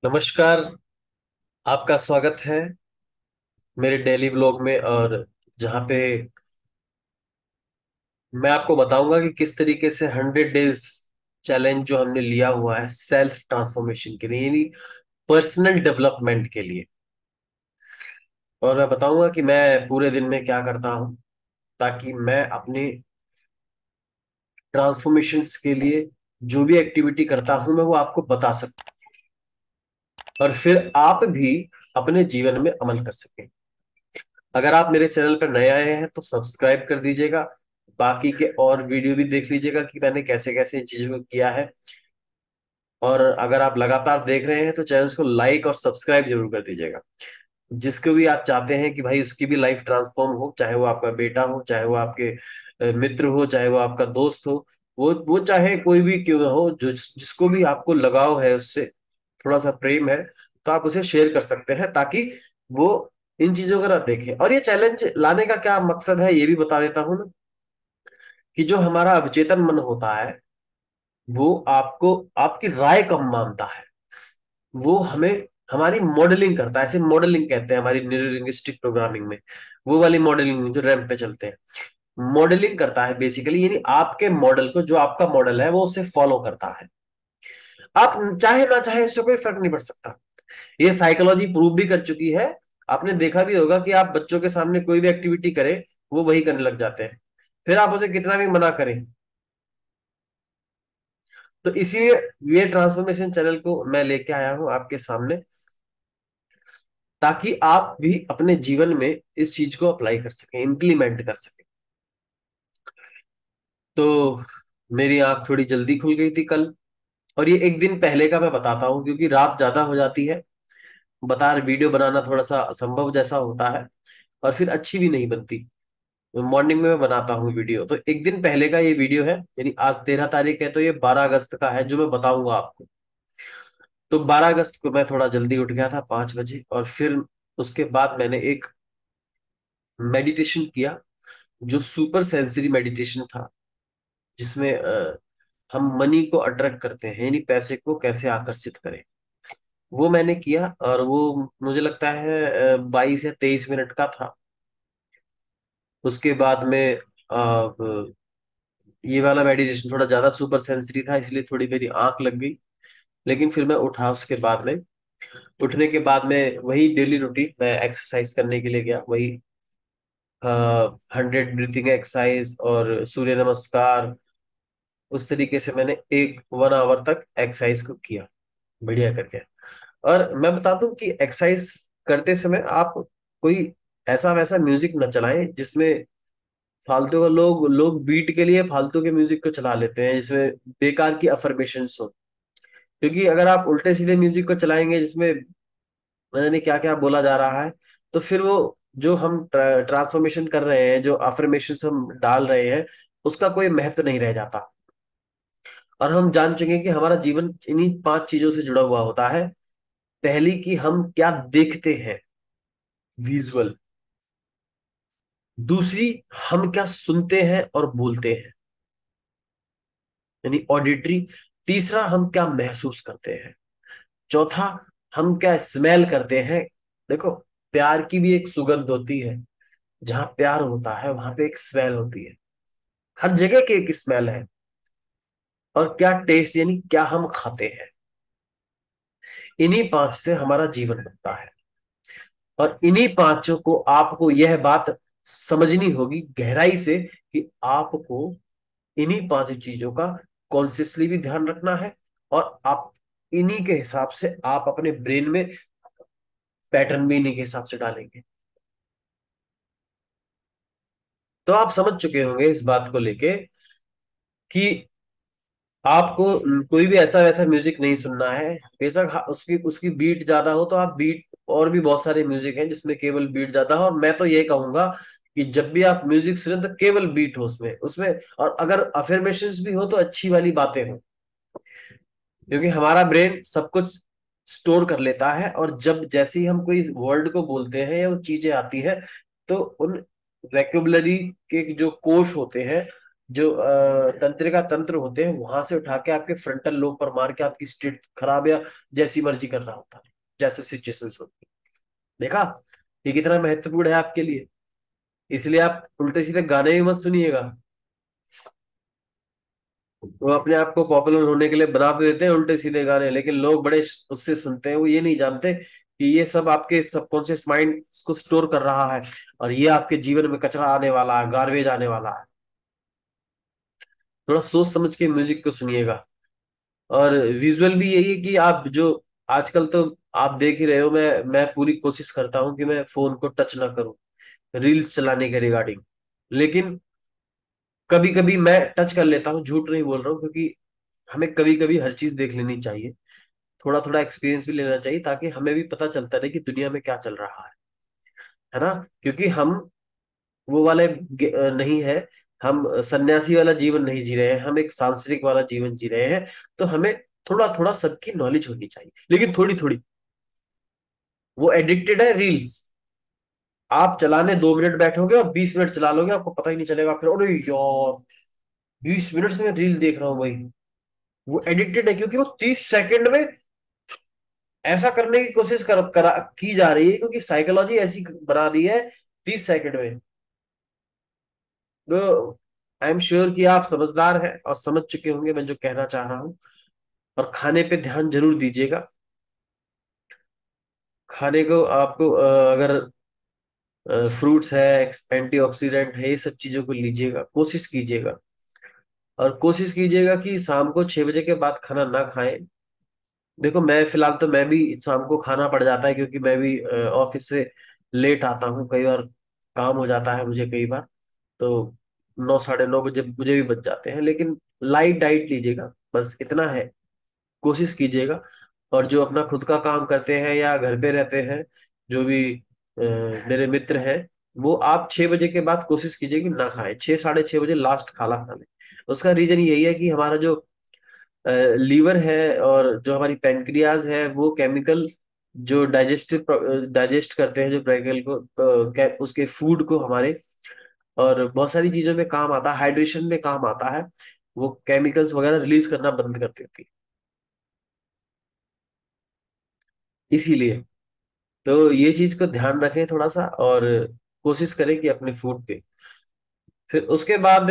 नमस्कार। आपका स्वागत है मेरे डेली व्लॉग में। और जहाँ पे मैं आपको बताऊंगा कि किस तरीके से 100 डेज चैलेंज जो हमने लिया हुआ है सेल्फ ट्रांसफॉर्मेशन के लिए, यानी पर्सनल डेवलपमेंट के लिए। और मैं बताऊंगा कि मैं पूरे दिन में क्या करता हूँ ताकि मैं अपनी ट्रांसफॉर्मेशंस के लिए जो भी एक्टिविटी करता हूँ मैं वो आपको बता सकूं और फिर आप भी अपने जीवन में अमल कर सकें। अगर आप मेरे चैनल पर नए आए हैं तो सब्सक्राइब कर दीजिएगा। बाकी के और वीडियो भी देख लीजिएगा कि मैंने कैसे कैसे इन चीजों को किया है। और अगर आप लगातार देख रहे हैं तो चैनल को लाइक और सब्सक्राइब जरूर कर दीजिएगा। जिसको भी आप चाहते हैं कि भाई उसकी भी लाइफ ट्रांसफॉर्म हो, चाहे वो आपका बेटा हो, चाहे वो आपके मित्र हो, चाहे वो आपका दोस्त हो, वो चाहे कोई भी क्यों हो, जो जिसको भी आपको लगाव है उससे, थोड़ा सा प्रेम है, तो आप उसे शेयर कर सकते हैं ताकि वो इन चीजों को ना देखें। और ये चैलेंज लाने का क्या मकसद है ये भी बता देता हूं मैं, कि जो हमारा अवचेतन मन होता है वो आपको आपकी राय कम मानता है। वो हमें हमारी मॉडलिंग करता है, ऐसे मॉडलिंग कहते हैं हमारी न्यूरो लिंग्विस्टिक प्रोग्रामिंग में। वो वाली मॉडलिंग जो रैम पे चलते हैं, मॉडलिंग करता है बेसिकली, यानी आपके मॉडल को, जो आपका मॉडल है वो उसे फॉलो करता है। आप चाहे ना चाहे इससे कोई फर्क नहीं पड़ सकता। ये साइकोलॉजी प्रूव भी कर चुकी है। आपने देखा भी होगा कि आप बच्चों के सामने कोई भी एक्टिविटी करें वो वही करने लग जाते हैं, फिर आप उसे कितना भी मना करें। तो इसीलिए ये ट्रांसफॉर्मेशन चैनल को मैं लेके आया हूं आपके सामने, ताकि आप भी अपने जीवन में इस चीज को अप्लाई कर सकें, इम्प्लीमेंट कर सकें। तो मेरी आंख थोड़ी जल्दी खुल गई थी कल। और ये एक दिन पहले का मैं बताता हूँ क्योंकि रात ज्यादा हो जाती है, बता वीडियो बनाना थोड़ा सा असंभव जैसा होता है और फिर अच्छी भी नहीं बनती। मॉर्निंग में मैं बनाता हूँ वीडियो, तो एक दिन पहले का ये वीडियो है, यानी आज 13 तारीख है तो ये 12 अगस्त का है जो मैं बताऊंगा आपको। तो 12 अगस्त को मैं थोड़ा जल्दी उठ गया था, 5 बजे, और फिर उसके बाद मैंने एक मेडिटेशन किया जो सुपर सेंसरी मेडिटेशन था, जिसमें हम मनी को अट्रैक्ट करते हैं, यानी पैसे को कैसे आकर्षित करें। वो मैंने किया और वो मुझे लगता है 22 या 23 मिनट का था। उसके बाद में ये वाला मेडिटेशन थोड़ा ज्यादा सुपर सेंसरी था, इसलिए थोड़ी मेरी आंख लग गई। लेकिन फिर मैं उठा उसके बाद में। उठने के बाद में वही डेली रूटीन, मैं एक्सरसाइज करने के लिए गया, वही 100 ब्रीथिंग एक्सरसाइज और सूर्य नमस्कार। उस तरीके से मैंने एक 1 आवर तक एक्सरसाइज को किया, बढ़िया करके। और मैं बता दूं कि एक्सरसाइज करते समय आप कोई ऐसा वैसा म्यूजिक न चलाएं जिसमें फालतू का, लोग लोग बीट के लिए फालतू के म्यूजिक को चला लेते हैं जिसमें बेकार की अफर्मेशंस हो। क्योंकि अगर आप उल्टे सीधे म्यूजिक को चलाएंगे जिसमें पता नहीं क्या क्या बोला जा रहा है, तो फिर वो जो हम ट्रांसफॉर्मेशन कर रहे हैं, जो अफर्मेशंस हम डाल रहे हैं, उसका कोई महत्व नहीं रह जाता। और हम जान चुके हैं कि हमारा जीवन इन्हीं 5 चीजों से जुड़ा हुआ होता है। पहली कि हम क्या देखते हैं, विजुअल। दूसरी, हम क्या सुनते हैं और बोलते हैं, यानी ऑडिटरी। तीसरा, हम क्या महसूस करते हैं। चौथा, हम क्या स्मेल करते हैं। देखो, प्यार की भी एक सुगंध होती है, जहां प्यार होता है वहां पे एक स्मेल होती है। हर जगह की एक स्मेल है। और क्या टेस्ट, यानी क्या हम खाते हैं। इन्हीं 5 से हमारा जीवन बनता है। और इन्हीं पांचों को आपको यह बात समझनी होगी गहराई से कि आपको इन्हीं 5 चीजों का कॉन्शियसली भी ध्यान रखना है। और आप इन्हीं के हिसाब से आप अपने ब्रेन में पैटर्न भी इन्हीं के हिसाब से डालेंगे। तो आप समझ चुके होंगे इस बात को लेके कि आपको कोई भी ऐसा वैसा म्यूजिक नहीं सुनना है। बेशक उसकी उसकी बीट ज्यादा हो तो आप बीट, और भी बहुत सारे म्यूजिक हैं जिसमें केवल बीट ज्यादा हो, और मैं तो ये कहूंगा कि जब भी आप म्यूजिक सुने तो केवल बीट हो उसमें उसमें और अगर अफर्मेशंस भी हो तो अच्छी वाली बातें हो। क्योंकि हमारा ब्रेन सब कुछ स्टोर कर लेता है, और जब जैसे ही हम कोई वर्ड को बोलते हैं या वो चीजें आती हैं, तो उन वैक्यूबलरी के जो कोश होते हैं जो तंत्रिका तंत्र होते हैं वहां से उठा के आपके फ्रंटल लोब पर मार के आपकी स्टेट खराब या जैसी मर्जी कर रहा होता है, जैसे सिचुएशंस होती है। देखा, ये कितना महत्वपूर्ण है आपके लिए। इसलिए आप उल्टे सीधे गाने भी मत सुनिएगा। वो अपने आप को पॉपुलर होने के लिए बना तो देते हैं उल्टे सीधे गाने, लेकिन लोग बड़े उससे सुनते हैं, वो ये नहीं जानते कि ये सब आपके सबकॉन्शियस माइंड को स्टोर कर रहा है, और ये आपके जीवन में कचरा आने वाला है, गार्बेज आने वाला है। थोड़ा सोच समझ के म्यूजिक को सुनिएगा। और विजुअल भी यही है कि आप जो आजकल तो आप देख ही रहे हो, मैं पूरी कोशिश करता हूँ कि मैं फोन को टच ना करूं रील्स चलाने के रिगार्डिंग। लेकिन कभी कभी मैं टच कर लेता हूँ, झूठ नहीं बोल रहा हूँ, क्योंकि हमें कभी कभी हर चीज देख लेनी चाहिए, थोड़ा थोड़ा एक्सपीरियंस भी लेना चाहिए, ताकि हमें भी पता चलता रहे कि दुनिया में क्या चल रहा है ना। क्योंकि हम वो वाले नहीं है, हम सन्यासी वाला जीवन नहीं जी रहे हैं, हम एक सांसारिक वाला जीवन जी रहे हैं। तो हमें थोड़ा थोड़ा सबकी नॉलेज होनी चाहिए, लेकिन थोड़ी थोड़ी। वो एडिक्टेड है रील्स, आप चलाने 2 मिनट बैठोगे और 20 मिनट चला लोगे, आपको पता ही नहीं चलेगा, फिर अरे यार 20 मिनट से मैं रील देख रहा हूँ भाई। वो एडिक्टेड है क्योंकि वो 30 सेकंड में ऐसा करने की कोशिश की जा रही है, क्योंकि साइकोलॉजी ऐसी बना रही है 30 सेकंड में। तो आई एम श्योर कि आप समझदार हैं और समझ चुके होंगे मैं जो कहना चाह रहा हूँ। और खाने पे ध्यान जरूर दीजिएगा। खाने को आपको अगर फ्रूट्स है, एंटीऑक्सीडेंट है, ये सब चीजों को लीजिएगा, कोशिश कीजिएगा। और कोशिश कीजिएगा कि शाम को 6 बजे के बाद खाना ना खाएं। देखो मैं फिलहाल तो मैं भी शाम को खाना पड़ जाता है, क्योंकि मैं भी ऑफिस से लेट आता हूँ कई बार, काम हो जाता है मुझे कई बार। तो 9 साढ़े 9 बजे मुझे भी बच जाते हैं, लेकिन लाइट डाइट लीजिएगा, बस इतना है। कोशिश कीजिएगा। और जो अपना खुद का काम करते हैं या घर पे रहते हैं, जो भी मेरे मित्र हैं, वो आप 6 बजे के बाद कोशिश कीजिए कि ना खाएं, 6 साढ़े 6 बजे लास्ट खाना खा लें। उसका रीजन यही है कि हमारा जो लीवर है और जो हमारी पेनक्रियाज है, वो केमिकल जो डाइजेस्ट करते हैं, जो ब्रेकल को उसके फूड को हमारे, और बहुत सारी चीजों में काम आता है, हाइड्रेशन में काम आता है, वो केमिकल्स वगैरह रिलीज करना बंद कर देती है। इसीलिए तो ये चीज को ध्यान रखें थोड़ा सा, और कोशिश करें कि अपने फूड पे। फिर उसके बाद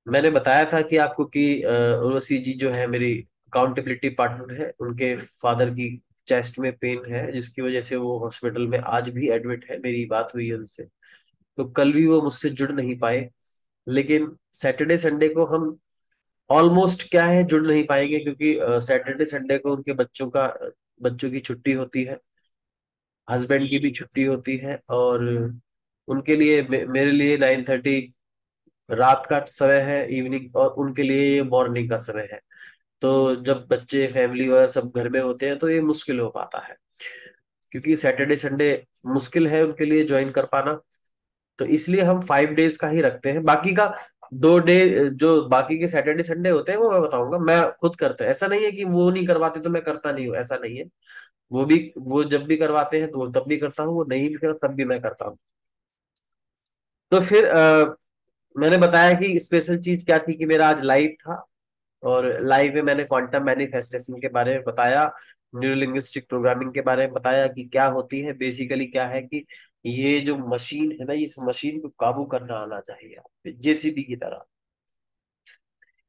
मैंने बताया था कि आपको कि उर्वशी जी जो है मेरी अकाउंटेबिलिटी पार्टनर है, उनके फादर की चेस्ट में पेन है, जिसकी वजह से वो हॉस्पिटल में आज भी एडमिट है। मेरी बात हुई है उनसे, तो कल भी वो मुझसे जुड़ नहीं पाए। लेकिन सैटरडे संडे को हम ऑलमोस्ट क्या है जुड़ नहीं पाएंगे, क्योंकि सैटरडे संडे को उनके बच्चों की छुट्टी होती है, हस्बैंड की भी छुट्टी होती है, और उनके लिए मेरे लिए 9:30 रात का समय है, इवनिंग, और उनके लिए ये मॉर्निंग का समय है। तो जब बच्चे फैमिली वगैरह सब घर में होते हैं तो ये मुश्किल हो पाता है, क्योंकि सैटरडे संडे मुश्किल है उनके लिए ज्वाइन कर पाना। तो इसलिए हम 5 डेज का ही रखते हैं, बाकी का 2 डे, जो बाकी के सैटरडे संडे होते हैं वो मैं बताऊंगा, मैं खुद करता है। ऐसा नहीं है कि वो नहीं करवाते तो मैं करता नहीं हूँ, ऐसा नहीं है। वो जब भी करवाते हैं तो वो तब भी करता हूँ, वो नहीं भी करता तब भी मैं करता हूँ। तो फिर मैंने बताया कि स्पेशल चीज क्या थी कि मेरा आज लाइव था, और लाइव में मैंने क्वांटम मैनिफेस्टेशन के बारे में बताया, न्यूरो लिंग्विस्टिक प्रोग्रामिंग के बारे में बताया कि क्या होती है, बेसिकली क्या है कि ये जो मशीन है ना, इस मशीन को काबू करना आना चाहिए जेसीबी की तरह।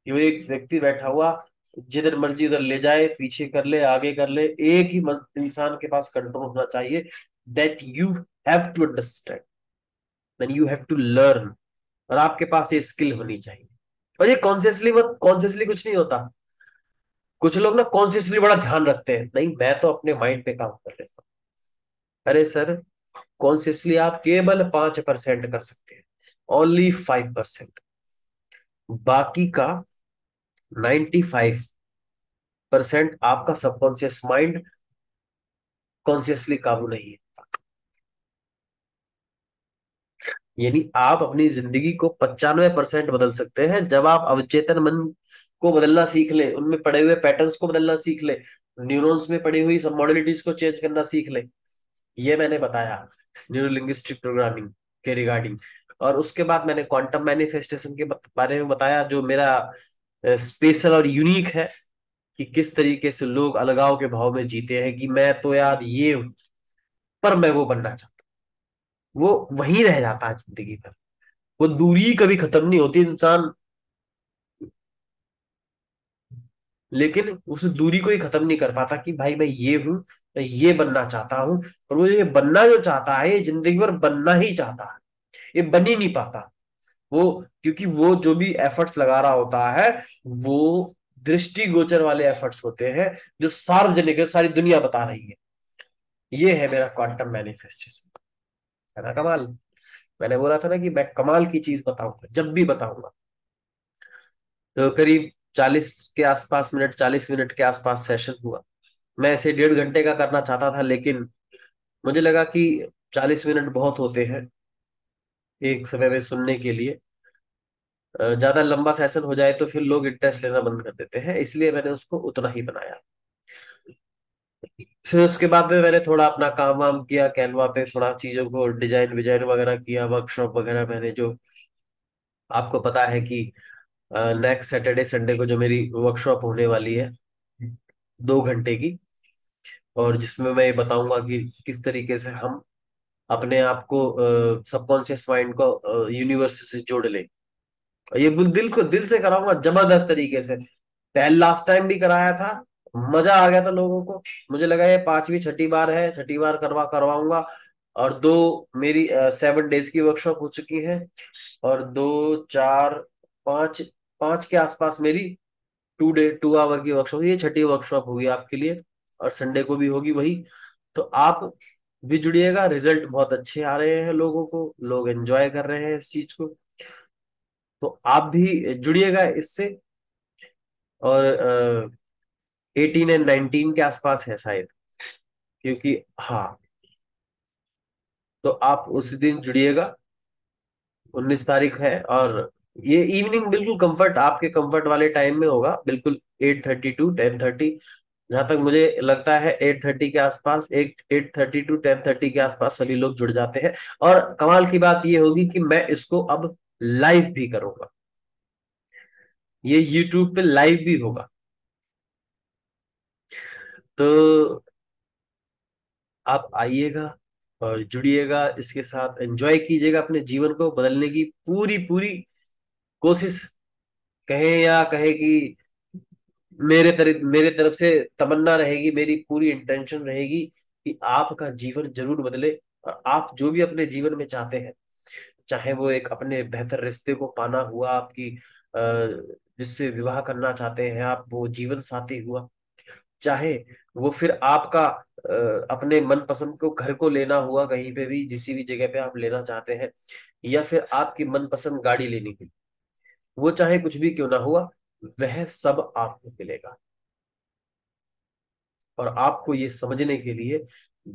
ये एक व्यक्ति बैठा हुआ जिधर मर्जी उधर ले जाए, पीछे कर ले, आगे कर ले, एक ही इंसान के पास कंट्रोल होना चाहिए, that you have to understand, then you have to learn. और आपके पास ये स्किल होनी चाहिए। और ये कॉन्शियसली कुछ नहीं होता। कुछ लोग ना कॉन्शियसली बड़ा ध्यान रखते हैं, नहीं मैं तो अपने माइंड पे काम कर लेता हूँ। अरे सर, कॉन्शियसली आप केवल 5% कर सकते हैं, ओनली 5%। बाकी का 95% आपका सबकॉन्शियस माइंड कॉन्शियसली काबू नहीं है। यानी आप अपनी जिंदगी को 95% बदल सकते हैं, जब आप अवचेतन मन को बदलना सीख ले, उनमें पड़े हुए पैटर्न्स को बदलना सीख ले, न्यूरॉन्स में पड़ी हुई सब मॉडलिटीज को चेंज करना सीख ले। ये मैंने बताया न्यूरो लिंग्विस्टिक प्रोग्रामिंग के रिगार्डिंग। और उसके बाद मैंने क्वांटम मैनिफेस्टेशन के बारे में बताया, जो मेरा स्पेशल और यूनिक है, कि किस तरीके से लोग अलगाव के भाव में जीते हैं, कि मैं तो यार ये हूं, पर मैं वो बनना चाहता हूं। वो वहीं रह जाता है जिंदगी भर, वो दूरी कभी खत्म नहीं होती इंसान, लेकिन उस दूरी को ही खत्म नहीं कर पाता कि भाई मैं ये हूं, मैं ये बनना चाहता हूं। और वो ये बनना जो चाहता है, ये जिंदगी भर बनना ही चाहता है, ये बन ही नहीं पाता वो, क्योंकि वो जो भी एफर्ट्स लगा रहा होता है, वो दृष्टिगोचर वाले एफर्ट्स होते हैं, जो सार्वजनिक है, सारी दुनिया बता रही है। ये है मेरा क्वांटम मैनिफेस्टेशन। है ना कमाल? मैंने बोला था ना कि मैं कमाल की चीज बताऊंगा, जब भी बताऊंगा। तो करीब 40 मिनट, 40 मिनट के आसपास सेशन हुआ। मैं ऐसे 1.5 घंटे का करना चाहता था, लेकिन मुझे लगा कि 40 मिनट बहुत होते हैं एक समय में सुनने के लिए। ज्यादा लंबा सेशन हो जाए तो फिर लोग इंटरेस्ट लेना बंद कर देते हैं, इसलिए मैंने उसको उतना ही बनाया। फिर उसके बाद में मैंने थोड़ा अपना काम वाम किया, कैनवा पे थोड़ा चीजों को डिजाइन विजाइन वगैरह किया, वर्कशॉप वगैरह मैंने, जो आपको पता है कि नेक्स्ट सैटरडे संडे को जो मेरी वर्कशॉप होने वाली है 2 घंटे की, और जिसमें मैं ये बताऊंगा कि किस तरीके से हम अपने आप को, सबकॉन्शियस माइंड को यूनिवर्स से जोड़ ले। ये दिल को दिल से कराऊंगा जबरदस्त तरीके से। पहले लास्ट टाइम भी कराया था, मजा आ गया था लोगों को। मुझे लगा ये पांचवी छठी बार है, छठी बार करवाऊंगा। और दो मेरी 7 डेज की वर्कशॉप हो चुकी है, और 2 4 5 5 के आसपास मेरी 2 आवर की वर्कशॉप, ये छठी वर्कशॉप होगी आपके लिए। और संडे को भी होगी वही। तो आप भी जुड़िएगा, रिजल्ट बहुत अच्छे आ रहे हैं, लोगों को, लोग एंजॉय कर रहे हैं इस चीज को। तो आप भी जुड़िएगा इससे। और 18 और 19 के आसपास है शायद, क्योंकि हाँ, तो आप उस दिन जुड़िएगा। 19 तारीख है, और ये इवनिंग बिल्कुल कंफर्ट, आपके कंफर्ट वाले टाइम में होगा, बिल्कुल 8:30 to 10:30। जहां तक मुझे लगता है 8:30 के आसपास, 8:30 to 10:30 के आसपास सभी लोग जुड़ जाते हैं। और कमाल की बात ये होगी कि मैं इसको अब लाइव भी करूंगा, ये यूट्यूब पे लाइव भी होगा। तो आप आइएगा और जुड़िएगा इसके साथ, एंजॉय कीजिएगा, अपने जीवन को बदलने की पूरी पूरी कोशिश, कहें या कहे कि मेरे तरफ से तमन्ना रहेगी, मेरी पूरी इंटेंशन रहेगी कि आपका जीवन जरूर बदले। और आप जो भी अपने जीवन में चाहते हैं, चाहे वो एक अपने बेहतर रिश्ते को पाना हुआ, आपकी जिससे विवाह करना चाहते हैं आप, वो जीवन साथी हुआ, चाहे वो फिर आपका अपने मनपसंद को घर को लेना हुआ, कहीं पे भी जिसी भी जगह पे आप लेना चाहते हैं, या फिर आपकी मनपसंद गाड़ी लेनी हुई, वो चाहे कुछ भी क्यों ना हुआ, वह सब आपको मिलेगा। और आपको ये समझने के लिए,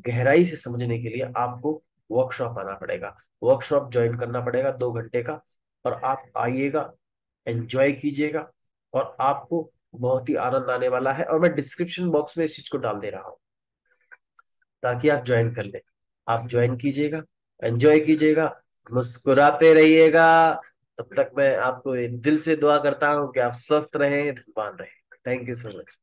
गहराई से समझने के लिए, आपको वर्कशॉप आना पड़ेगा, वर्कशॉप ज्वाइन करना पड़ेगा 2 घंटे का। और आप आइएगा, एंजॉय कीजिएगा, और आपको बहुत ही आनंद आने वाला है। और मैं डिस्क्रिप्शन बॉक्स में इस चीज को डाल दे रहा हूँ, ताकि आप ज्वाइन कर ले। आप ज्वाइन कीजिएगा, एंजॉय कीजिएगा, मुस्कुराते रहिएगा। तब तक मैं आपको दिल से दुआ करता हूँ कि आप स्वस्थ रहें, धनवान रहें। Thank you so much.